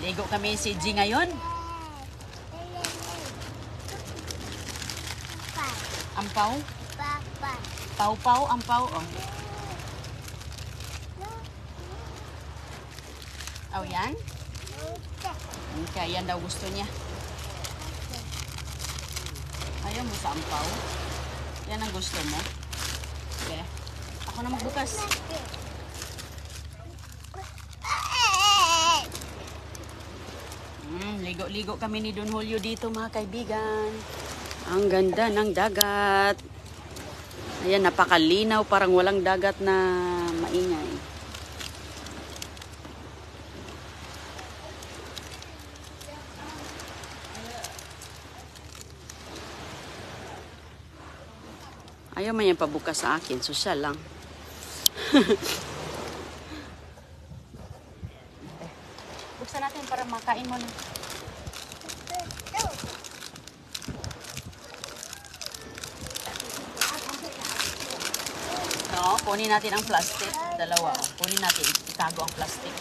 Ligo kami si G ngayon. Ampaw? Pau-pau, ampaw. Oh. Oh, yan? Okay, yan daw gusto niya. Ayaw mo sa ampaw? Yan ang gusto mo? Okay. Ako na magbukas. Ligo-ligo kami ni Don Julio dito mga kaibigan. Ang ganda ng dagat. Ayan, napakalinaw. Parang walang dagat na maingay. Ayaw man yan pabukas sa akin. Sosyal lang. Buksan natin para makain mo na. No, kunin natin ang plastic. Dalawa. Kunin natin. Itago ang plastic.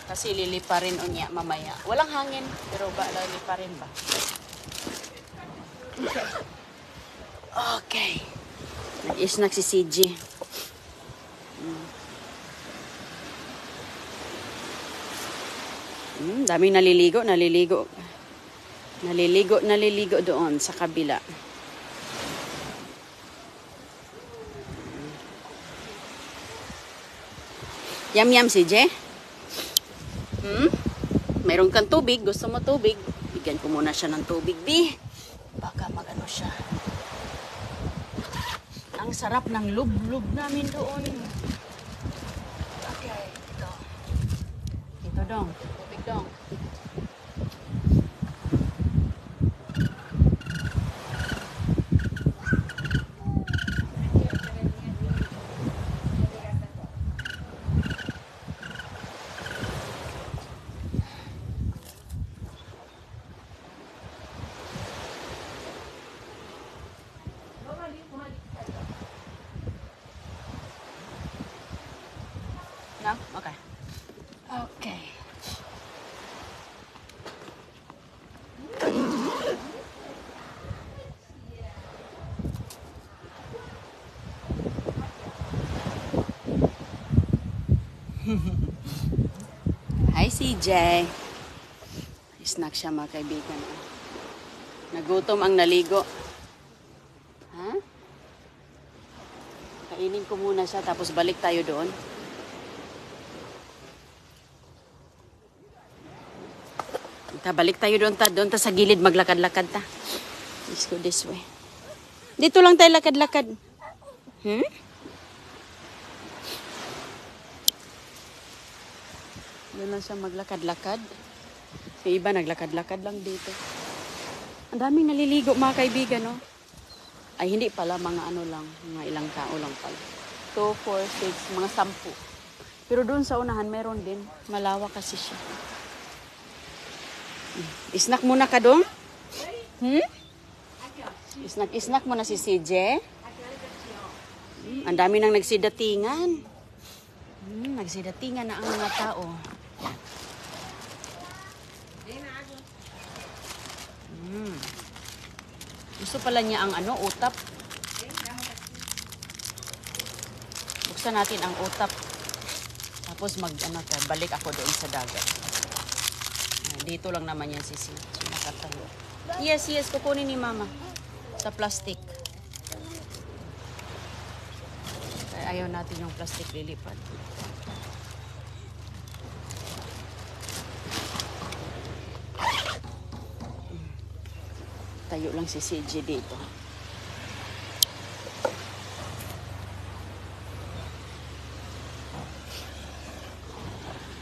Kasi lilipa rin unya mamaya. Walang hangin. Pero ba, lilipa rin ba? Okay. Nag-snack si CJ. Daming naliligo doon sa kabila. Yum CJ? Mayroon kang tubig, gusto mo tubig? Bigyan ko muna siya ng tubig, B. Baka magano siya. Ang sarap ng lub-lub namin doon. Okay, ito. Ito dong, tubig dong. No? Okay. Okay. Hi CJ. Snack siya mga kaibigan. Nagutom ang naligo. Ha? Kainin ko muna siya tapos balik tayo doon. Balik tayo doon ta sa gilid maglakad-lakad ta. Let's go this way. Dito lang tayo lakad-lakad. Doon lang siya maglakad-lakad. Yung iba naglakad-lakad lang dito. Ang daming naliligo mga kaibigan, no? Ay hindi pala, mga ano lang, mga ilang tao lang pala. 2, 4, 6, mga 10. Pero doon sa unahan meron din. Malawak kasi siya. Snack muna ka dong? Snack muna si CJ. Ang dami nang nagsidatingan. Nagsidatingan na ang mga tao. Gusto pala niya ang ano, utap. Buksan natin ang utap. Tapos balik ako doon sa dagat. Dito lang naman yan si nakatayo. Yes, kukunin ni mama. Sa plastic. Ayaw natin yung plastic lilipad. Tayo lang si CJ dito.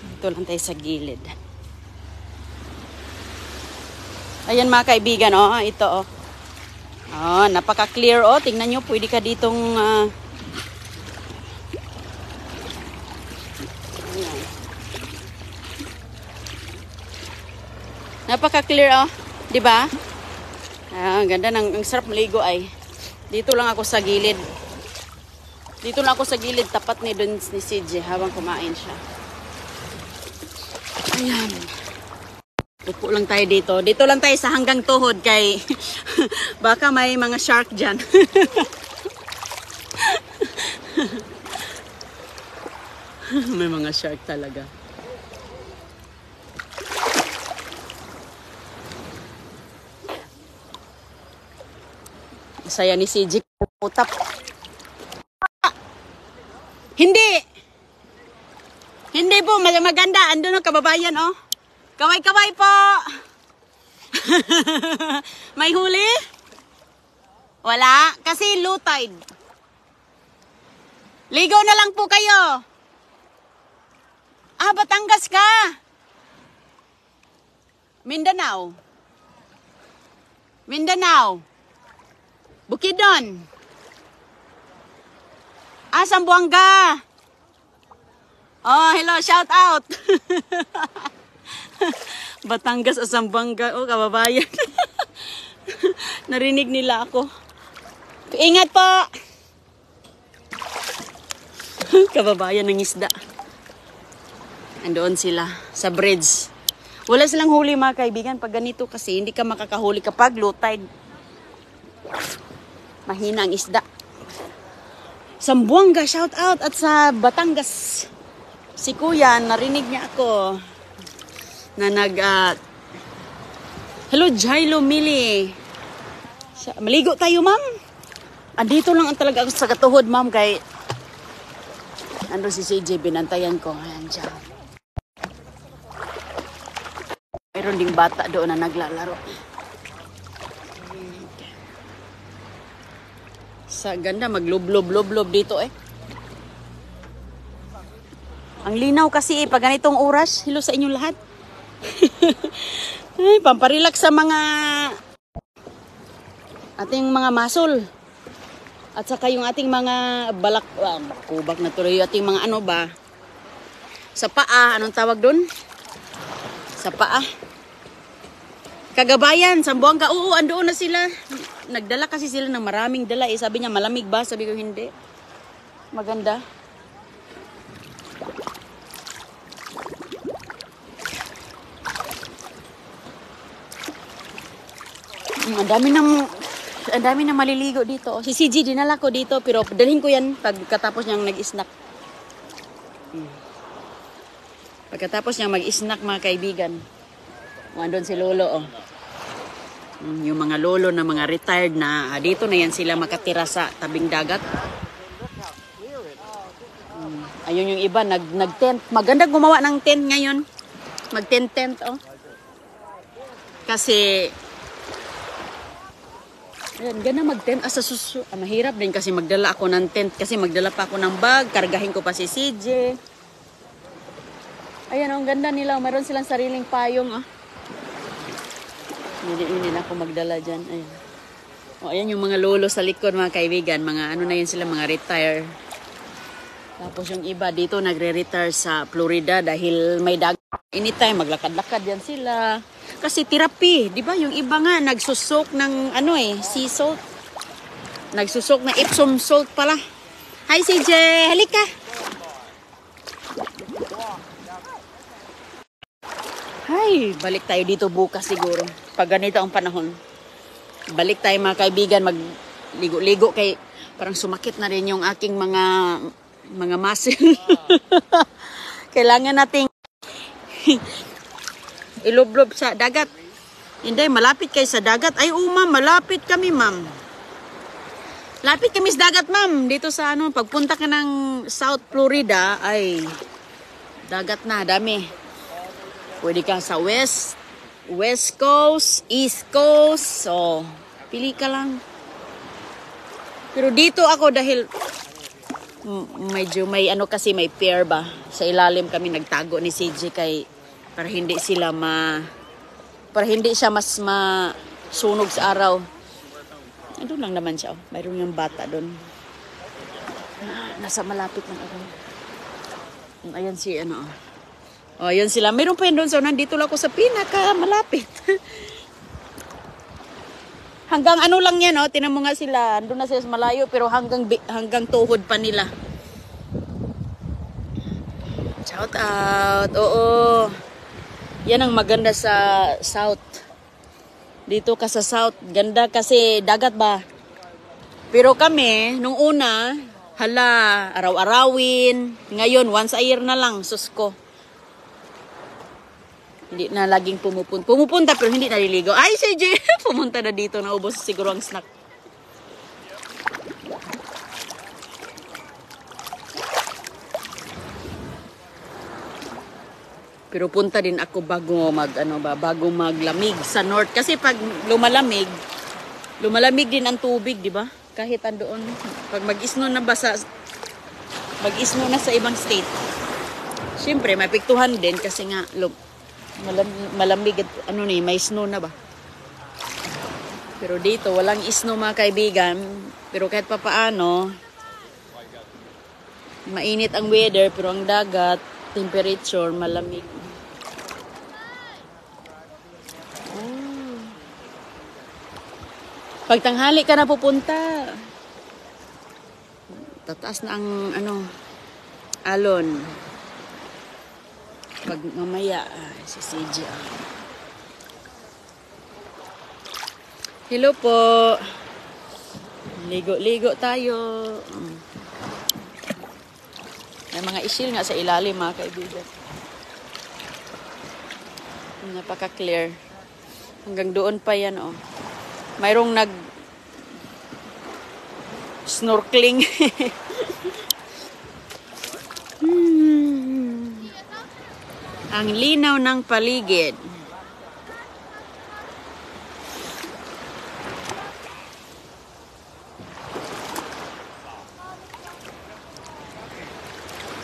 Dito lang tayo sa gilid. Ayan mga kaibigan, oh, ito oh. Oh, napaka-clear oh. Tingnan nyo, pwede ka ditong napaka-clear oh, 'di ba? Ang ganda ang sarap maligo ay. Dito lang ako sa gilid. Dito lang ako sa gilid tapat ni CJ habang kumain siya. Ayan. Upo lang tayo dito. Dito lang tayo sa hanggang tuhod kay baka may mga shark dyan. May mga shark talaga. Saya ni CJ putap. Hindi! Hindi po, maganda. Andun ang kababayan, oh. Kaway-kaway po! May huli? Wala? Kasi low tide. Ligaw na lang po kayo. Ah, Batangas ka. Mindanao. Mindanao. Bukidnon. Ah, Zamboanga. Oh, hello, shout out. Batangas o Zamboanga. Oh, kababayan. Narinig nila ako. Ingat po. Kababayan ng isda. Andoon sila sa bridge. Wala silang huli mga kaibigan. Pag ganito kasi hindi ka makakahuli kapag low tide. Mahina ang isda. Zamboanga, shout out. At sa Batangas, si Kuya, narinig niya ako na hello, Jailo Mili. Maligo tayo, ma'am. Andito lang ang talaga ako sa katuhod, ma'am, kay ando si CJ, binantayan ko. Ayan siya. Mayroon ding bata doon na naglalaro. Sa ganda, maglublob-lublob dito eh. Ang linaw kasi pag ganitong oras. Hello sa inyong lahat. Ay, pamparelax sa mga ating mga muscle. At saka yung ating mga kubak na tuloy. Yung ating mga ano ba? Sa paa. Anong tawag doon? Sa paa. Kagabayan, Zamboanga. Oo, andoon na sila. Nagdala kasi sila ng maraming dala. Eh. Sabi niya, malamig ba? Sabi ko, hindi. Maganda. Ang dami nang maliligo dito. Si CG dinala ko dito pero dalhin ko yan pagkatapos niyang nag-snack. Pagkatapos niyang mag-snack mga kaibigan. Andun si Lolo oh. Yung mga lolo na mga retired na dito na yan sila makatira sa tabing dagat. Ayun yung iba nag-tent. Maganda gumawa ng tent ngayon. Mag-tent oh. Kasi ayan, gana mag-tent. Mahirap din kasi magdala ako ng tent. Kasi magdala pa ako ng bag. Kargahin ko pa si CJ. Ayan, ang ganda nila. Mayroon silang sariling payong. Oh. Hindi na ako magdala dyan. Ayan. O, ayan yung mga lolo sa likod, mga kaibigan. Mga ano na yun sila, mga retire. Tapos yung iba dito nagre-retire sa Florida dahil may dagat. Anytime, maglakad-lakad yan sila. Kasi therapy, di ba? Yung iba nga, nagsusok ng sea salt. Nagsusok na Epsom salt pala. Hi CJ, halika. Hi, balik tayo dito bukas siguro. Pag ganito ang panahon. Balik tayo mga kaibigan, magligo-ligo kay parang sumakit na rin yung aking mga muscle. Kailangan nating ilublob sa dagat. Hindi, malapit kayo sa dagat. Ay, ma'am, malapit kami, ma'am. Lapit kami sa dagat, ma'am. Dito sa pagpunta ka ng South Florida, ay, dagat na, dami. Pwede ka sa West Coast, East Coast. So, pili ka lang. Pero dito ako dahil medyo may kasi may pier ba. Sa ilalim kami nagtago ni CJ kay para hindi siya mas masunog sa araw. Doon lang naman siya. Mayroon yung bata doon. Nasa malapit lang ako. Ayan si Oh, yun sila. Mayroon pa yun doon. So, nandito lang ako sa pinaka malapit. Hanggang lang yan, oh. Tinan mo nga sila. Andun na sila sa malayo, pero hanggang tuhod pa nila. Shout out. Oo. Yan ang maganda sa South. Dito ka sa South, ganda kasi dagat ba? Pero kami, nung una, hala, araw-arawin. Ngayon, once a year na lang, sus ko. Hindi na laging pumupunta. Pumupunta pero hindi naliligo. Ay, si Jay, pumunta na dito. Naubos siguro ang snack. Pero punta din ako bago bago maglamig sa north kasi pag lumalamig din ang tubig, di ba? Kahit andoon pag mag-isno na sa ibang state. Siyempre may piktuhan din kasi nga malamig at may snow na ba. Pero dito walang snow mga kaibigan, pero kahit papaano mainit ang weather pero ang dagat temperature malamig. Pag tanghali ka na pupunta, tataas na ang alon. Pag mamaya, si CJ. Hello po. Ligo-ligo tayo. May mga isil nga sa ilalim mga kaibigan. Napaka-clear. Hanggang doon pa yan mayroong snorkeling. Ang linaw ng paligid.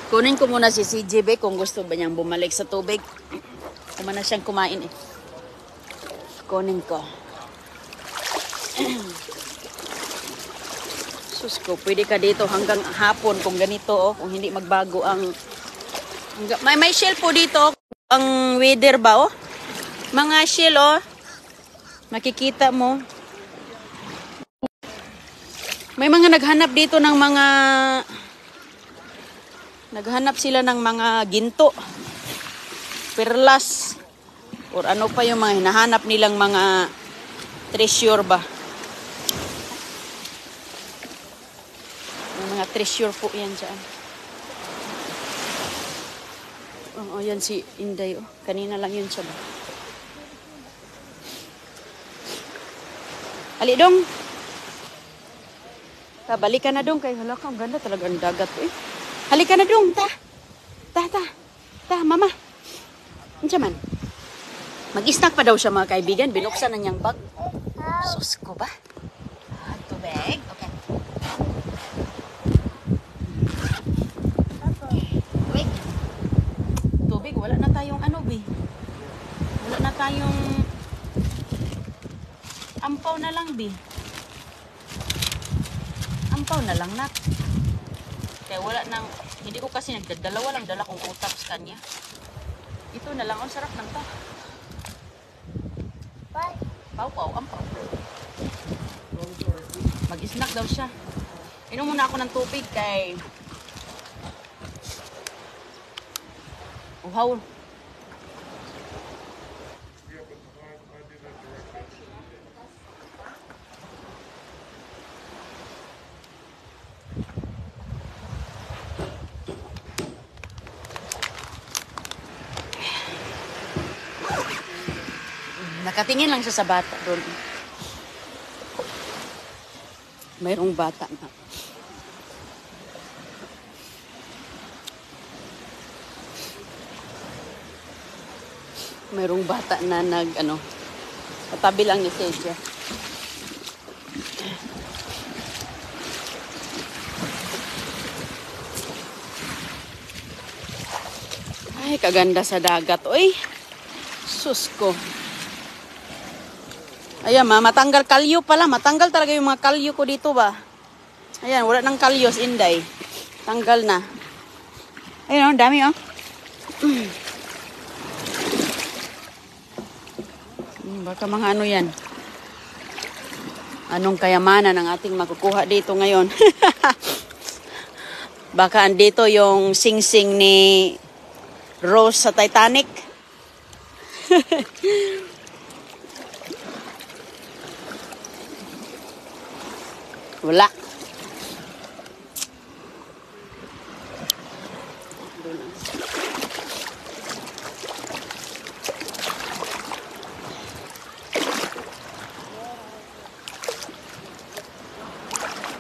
Kunin ko muna si CJB kung gusto ba niyang bumalik sa tubig. Kumana siyang kumain Kunin ko. Sus ko, pwede ka dito hanggang hapon kung ganito kung hindi magbago ang may shell po dito ang weather ba mga shell makikita mo may mga naghanap dito ng naghanap sila ng mga ginto, perlas or ano pa yung mga hinahanap nilang mga treasure ba. Mga treasure po yan dyan. Yan si Inday. Kanina lang yun siya ba. Ali dong. Balik ka na dong. Kaya hala ka, ang ganda talaga ang dagat. Halika na dong. Ta, mama. Ano man? Mag-snack pa daw siya mga kaibigan. Binuksan na niyang bag. Sus ko ba? Tubig. Okay. Tubig. Wala na tayong Wala na tayong ampaw na lang, Ampaw na lang, nak. Kaya wala nang, hindi ko kasi nagdadalawa lang dala kong utap sa kanya. Ito na lang, ang sarap ng ta. Pau, ampaw. Mag-snack daw siya. Inom muna ako ng tubig kay uhaw. Nakatingin lang siya sa bata doon. Mayroong bata na. Mayroong bata na katabi lang ni Seja. Ay, kaganda sa dagat. Uy, sus ko. Ayan, matanggal kalyo pala. Matanggal talaga yung mga kalyo ko dito ba. Ayan, wala nang kalyos, Inday. Tanggal na. Ayan, dami baka mga yan. Anong kayamanan ang ating makukuha dito ngayon? Baka andito yung sing-sing ni Rose sa Titanic. Wala.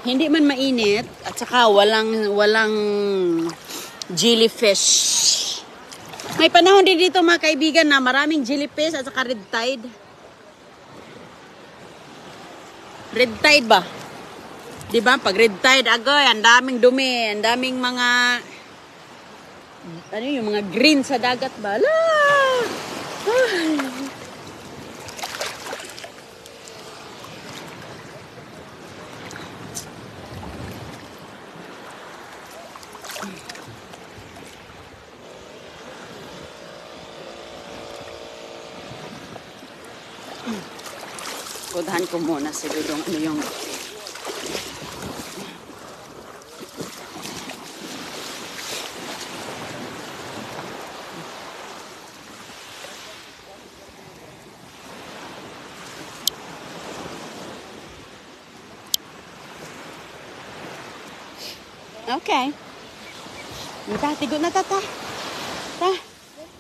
Hindi man mainit at saka walang jellyfish. May panahon din dito mga kaibigan na maraming jellyfish at saka red tide. Red tide ba? 'Di ba? Pag red tide, agoy, ang daming dumi, ang daming mga ano yung mga green sa dagat ba? Ala! Ay. Kudahan ko muna si Dudong ano yung okay. Tigo na tata.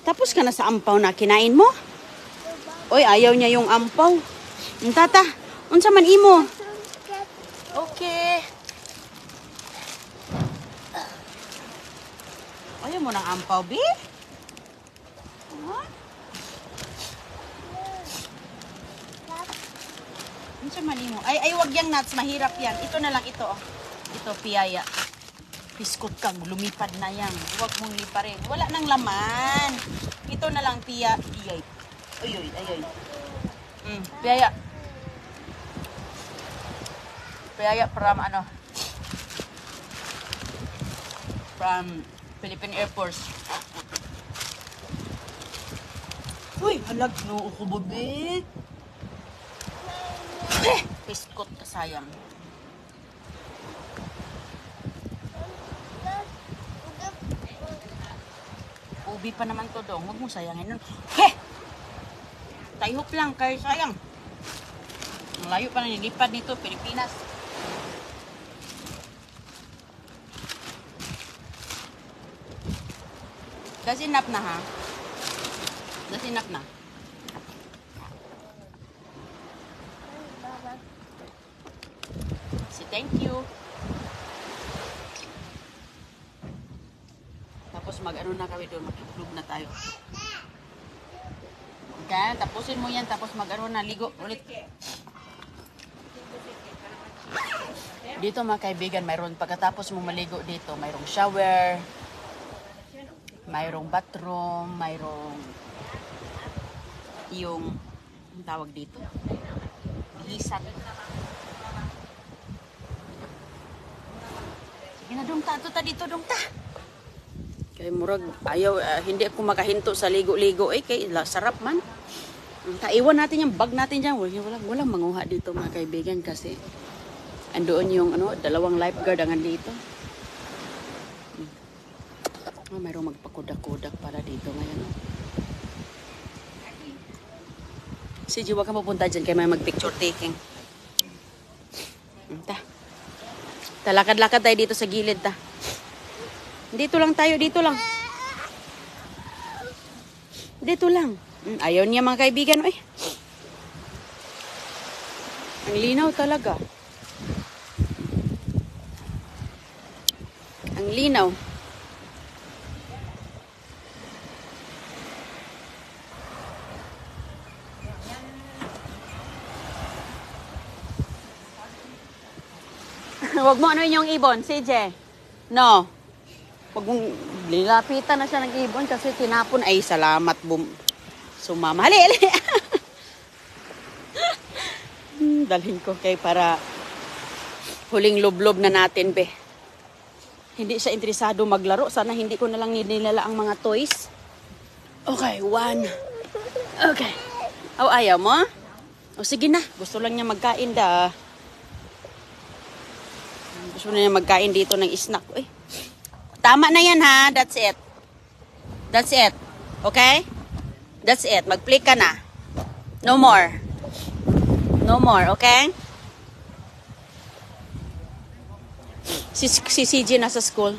Tapos ka na sa ampaw na kinain mo? Oy, ayaw niya yung ampaw. Tata, unsa man imo? Okay. Ayaw mo ng ampaw, bi? Unsa man imo? Ay, wag yang nuts, mahirap yan. Ito na lang ito. Ito, piyaya. Biskot kang lumipad na yan. Huwag mong liparin. Wala nang laman. Ito na lang, piya. Iyay. Uy. Piyaya. Piyaya from ano? From Philippine Air Force. Uy, halag no ako babe. Biskot ka sayang. Ubi pa naman to dong. Huwag mo sayangin nun. Heh! Tayhop lang kay sayang. Malayo pa na nilipad nito, Pilipinas. That's enough na ha? That's enough na. So thank you. Tapos mag-ano na kami doon, mag-itlog na tayo. Okay, tapusin mo yan, tapos mag-ano na, ligo ulit. Dito mga kaibigan, mayroon, pagkatapos mo maligo dito, mayroong shower, mayroong bathroom, mayroong yung, ang tawag dito, hisat. Sige na, dong ta, dito, dong ta. Kay murag ayaw hindi ako makahinto sa ligo-ligo kay sarap man. Taiwan natin yung bag natin diyan. Walang manguha dito mga kaibigan kasi andoon yung ano, dalawang lifeguard ang dito. Mayroong magpakudak-kudak para dito ngayon. Si Jiwa ka pupunta diyan kay may mag-picture taking. Talakad-lakad tayo dito sa gilid ta. Dito lang tayo, dito lang. Dito lang. Ayaw niya mga kaibigan. Ay. Ang linaw talaga. Ang linaw. Huwag mo ano yung ibon, CJ. No. Huwag mong lilapitan na siya ng ibon kasi tinapon. Ay, salamat. Sumama. Hali. Dalhin ko kay para huling lublob na natin, be. Hindi siya interesado maglaro. Sana hindi ko na lang nilala ang mga toys. Okay, 1. Okay. Oh, ayaw mo? O, sige na. Gusto lang niya magkain da. Gusto na niya magkain dito ng snack. Uy. Tama na yan ha. That's it. That's it. Okay? That's it. Mag-play ka na. No more. No more, okay? Si CJ nasa school.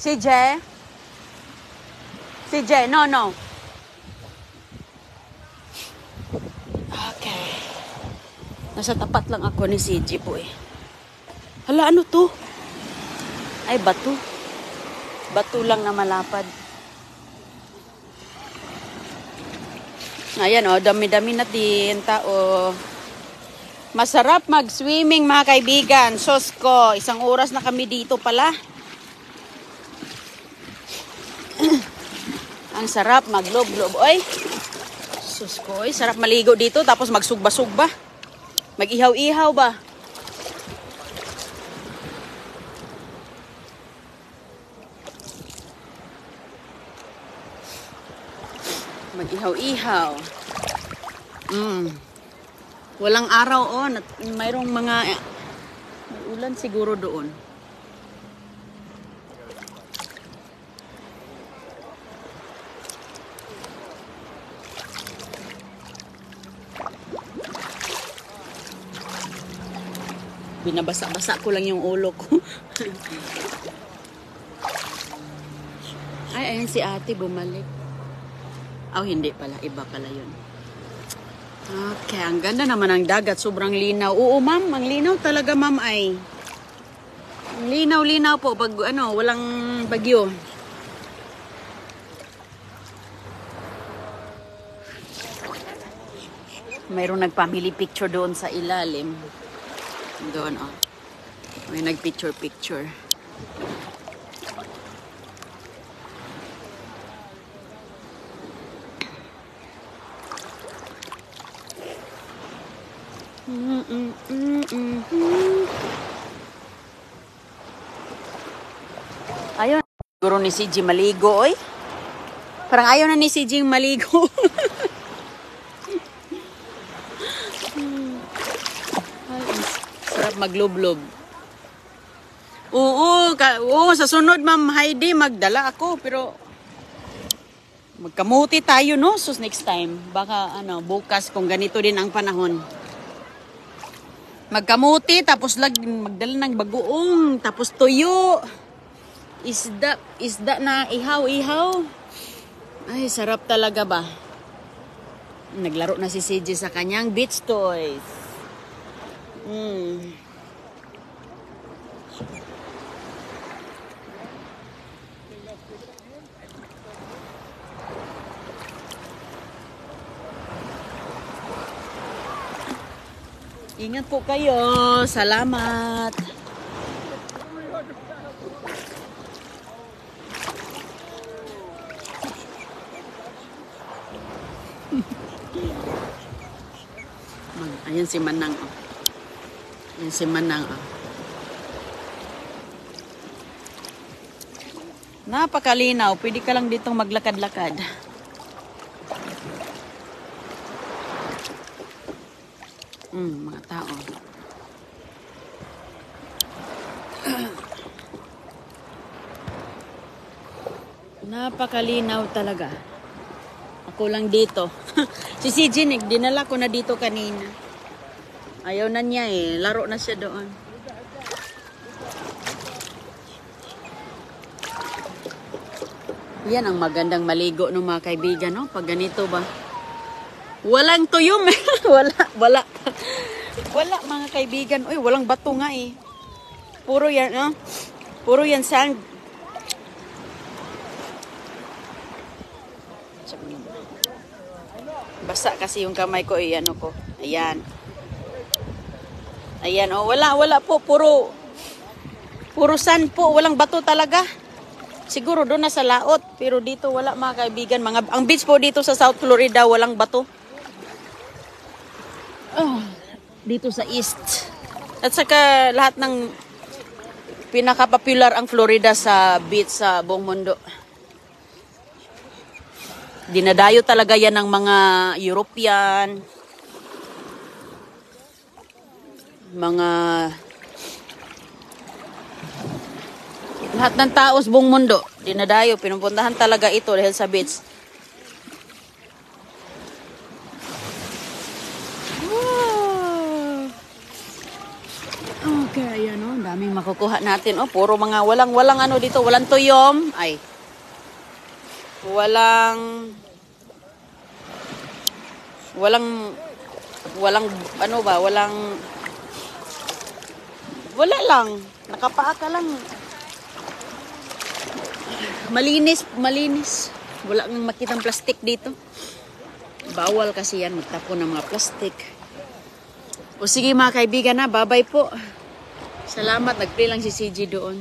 CJ? CJ, no. Okay. Nasa tapat lang ako ni CJ po eh. Hala, ano to? Ay, bato. Bato lang na malapad. Ayan o, dami-dami na din tao. Masarap mag-swimming mga kaibigan. Sos ko, 1 oras na kami dito pala. Ang sarap maglob-lob. Oy, sos ko, oy, sarap maligo dito tapos magsugba-sugba. Mag-ihaw-ihaw ba? Mag-ihaw-ihaw. Walang araw oh. Mayroong mga may ulan siguro doon. Binabasa-basa ko lang yung ulo ko. Ay, ayan si ate bumalik. Oh, hindi pala. Iba pala yun. Okay, ang ganda naman ng dagat. Sobrang linaw. Oo, ma'am. Ang linaw talaga, ma'am, ay. Ang linaw-linaw po. Pag, walang bagyo. Mayroong nag-family picture doon sa ilalim. Doon, oh. May nag-picture-picture. Ayaw na siguro ni CJ maligo, oy. Parang ayaw na ni CJ maligo. Ay, sarap maglublob. Oo, sa sunod, Ma'am Heidi, magdala ako. Pero, magkamuti tayo, no? So, next time. Baka, bukas, kung ganito din ang panahon. Magkamuti, tapos magdala ng bagoong, tapos tuyo. Isda na ihaw-ihaw. Ay, sarap talaga ba? Naglaro na si CJ sa kanyang beach toys. Ingat po kayo. Salamat. Ayan si Manang. Ayan si Manang. Napakalinaw. Pwede ka lang ditong maglakad-lakad. Mga tao. Napakalinaw talaga. Ako lang dito. Si CJ, dinala ko na dito kanina. Ayaw na niya eh. Laro na siya doon. Yan ang magandang maligo ng mga kaibigan, no? Pag ganito ba? Walang tuyom. Wala mga kaibigan. Uy, walang bato nga eh. Puro yan, no? Puro yan sand. Basa kasi yung kamay ko eh, ko. Ayan. Ayan, oh, wala po, puro sand po, walang bato talaga. Siguro doon na sa laot, pero dito wala mga kaibigan. Ang beach po dito sa South Florida, walang bato. Oh, dito sa east. At saka lahat ng pinaka-popular ang Florida sa beach sa buong mundo. Dinadayo talaga yan ng mga European, mga lahat ng tao sa buong mundo. Dinadayo, pinupuntahan talaga ito dahil sa beach. Daming makukuha natin. Oh, puro mga walang ano dito, walang tuyom. Ay. Walang ano ba, wala lang. Nakapaa ka lang. Malinis. Wala kang makitang plastic dito. Bawal kasi yan magtapon ng mga plastic. O sige mga kaibigan na, bye-bye po. Salamat, nag-play lang si CG doon.